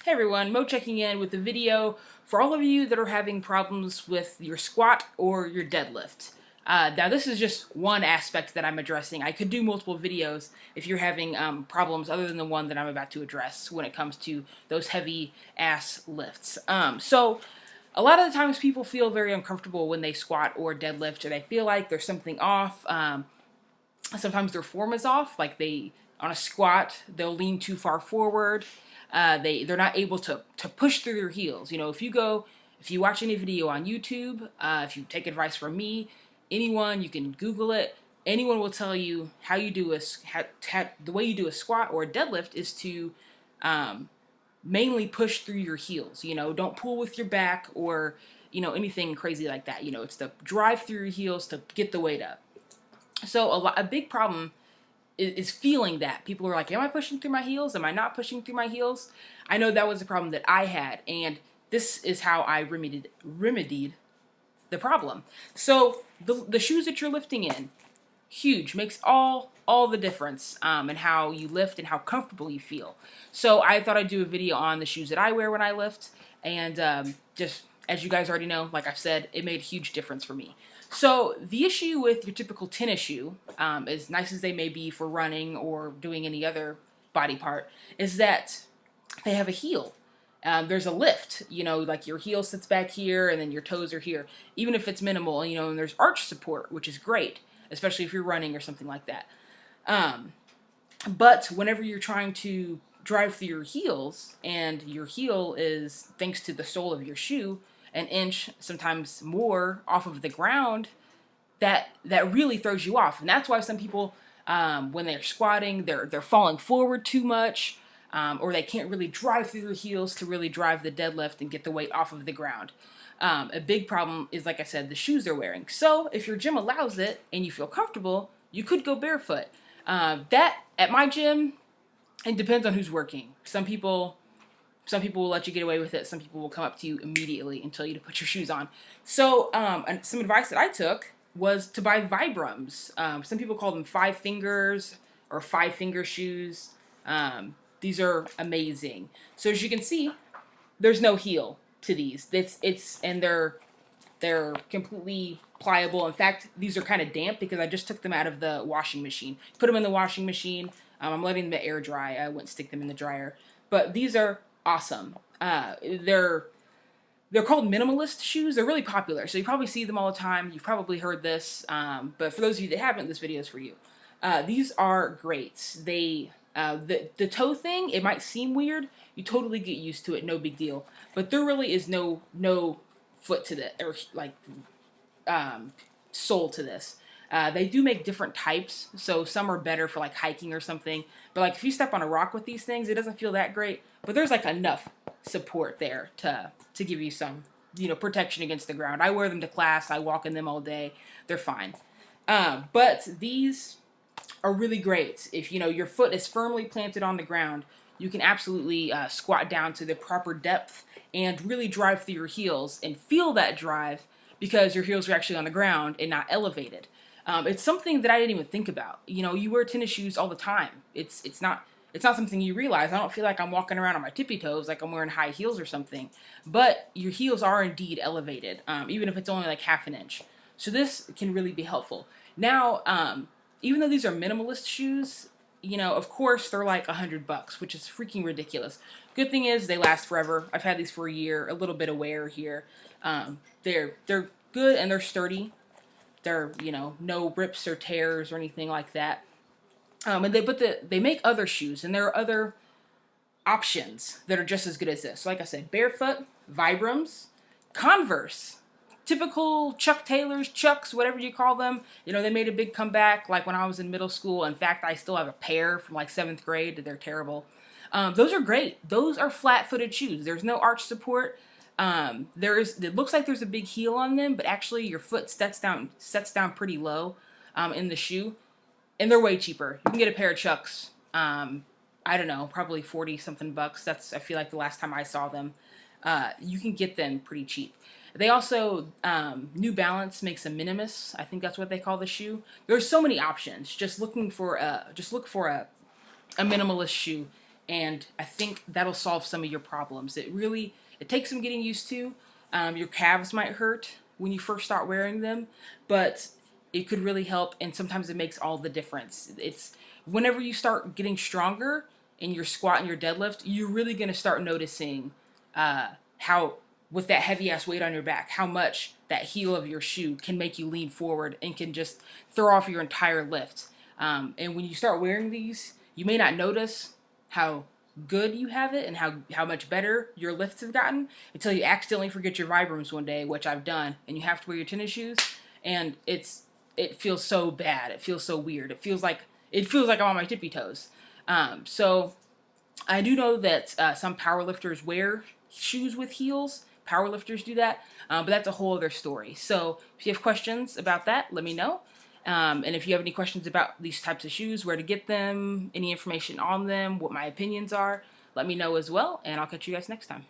Hey everyone, Mo checking in with a video for all of you that are having problems with your squat or your deadlift. Now this is just one aspect that I'm addressing. I could do multiple videos if you're having problems other than the one that I'm about to address when it comes to those heavy ass lifts. So a lot of the times people feel very uncomfortable when they squat or deadlift, or they feel like there's something off. Sometimes their form is off, like on a squat they'll lean too far forward. They're not able to push through their heels. If you watch any video on YouTube, if you take advice from me, anyone, you can Google it. Anyone will tell you how you do the way you do a squat or a deadlift is to mainly push through your heels. Don't pull with your back or anything crazy like that. It's to drive through your heels to get the weight up. So a big problem is feeling that. People are like, am I pushing through my heels? Am I not pushing through my heels? I know that was a problem that I had, and this is how I remedied the problem. So the shoes that you're lifting in, huge, makes all the difference in how you lift and how comfortable you feel. So I thought I'd do a video on the shoes that I wear when I lift, and just as you guys already know, like I've said, it made a huge difference for me. So the issue with your typical tennis shoe, as nice as they may be for running or doing any other body part, is that they have a heel. There's a lift, like your heel sits back here and then your toes are here. Even if it's minimal, and there's arch support, which is great, especially if you're running or something like that. But whenever you're trying to drive through your heels, and your heel is, thanks to the sole of your shoe, an inch, sometimes more, off of the ground, that really throws you off. And that's why some people, when they're squatting, they're falling forward too much, or they can't really drive through their heels to really drive the deadlift and get the weight off of the ground. A big problem is, like I said, the shoes they're wearing. So if your gym allows it and you feel comfortable, you could go barefoot. That, at my gym, it depends on who's working. Some people will let you get away with it. Some people will come up to you immediately and tell you to put your shoes on. So and some advice that I took was to buy Vibrams. Some people call them 5 fingers or 5-finger shoes. These are amazing. So as you can see, there's no heel to these. And they're completely pliable. In fact, these are kind of damp because I just took them out of the washing machine. Put them in the washing machine. I'm letting them air dry. I wouldn't stick them in the dryer. But these are awesome. They're called minimalist shoes. They're really popular, so you probably see them all the time. You've probably heard this, but for those of you that haven't, this video is for you. These are great. The toe thing, it might seem weird. You totally get used to it, no big deal. But there really is no foot to this, or like sole to this. They do make different types, so some are better for like hiking or something. But like if you step on a rock with these things, it doesn't feel that great. But there's like enough support there to give you some, protection against the ground. I wear them to class. I walk in them all day. They're fine. But these are really great. If your foot is firmly planted on the ground, you can absolutely squat down to the proper depth and really drive through your heels and feel that drive because your heels are actually on the ground and not elevated. It's something that I didn't even think about. You wear tennis shoes all the time. It's not something you realize. I don't feel like I'm walking around on my tippy toes like I'm wearing high heels or something. But your heels are indeed elevated, even if it's only like half an inch. So this can really be helpful. Now, even though these are minimalist shoes, of course they're like $100, which is freaking ridiculous. Good thing is they last forever. I've had these for a year. A little bit of wear here. They're good and they're sturdy. They're, no rips or tears or anything like that. And they make other shoes, and there are other options that are just as good as this. Like I said, barefoot, Vibrams, Converse, typical Chuck Taylors, Chucks, whatever you call them. They made a big comeback like when I was in middle school. In fact, I still have a pair from like 7th grade. They're terrible. Those are great. Those are flat-footed shoes. There's no arch support. It looks like there's a big heel on them, but actually your foot sets down pretty low in the shoe, and they're way cheaper. You can get a pair of Chucks, I don't know, probably 40 something bucks. I feel like the last time I saw them. You can get them pretty cheap. They also, New Balance makes a Minimus. I think that's what they call the shoe. There's so many options. Just look for a minimalist shoe, and I think that'll solve some of your problems. It takes some getting used to. Your calves might hurt when you first start wearing them, but it could really help, and sometimes it makes all the difference. It's whenever you start getting stronger in your squat and your deadlift, you're really going to start noticing how, with that heavy ass weight on your back, how much that heel of your shoe can make you lean forward and can just throw off your entire lift. And when you start wearing these, you may not notice how good you have it and how much better your lifts have gotten until you accidentally forget your Vibrams one day, which I've done, and you have to wear your tennis shoes, and it feels so bad. It feels so weird. It feels like I'm on my tippy toes. So I do know that some powerlifters wear shoes with heels. Powerlifters do that, but that's a whole other story. So if you have questions about that, let me know. And if you have any questions about these types of shoes, where to get them, any information on them, what my opinions are, let me know as well, and I'll catch you guys next time.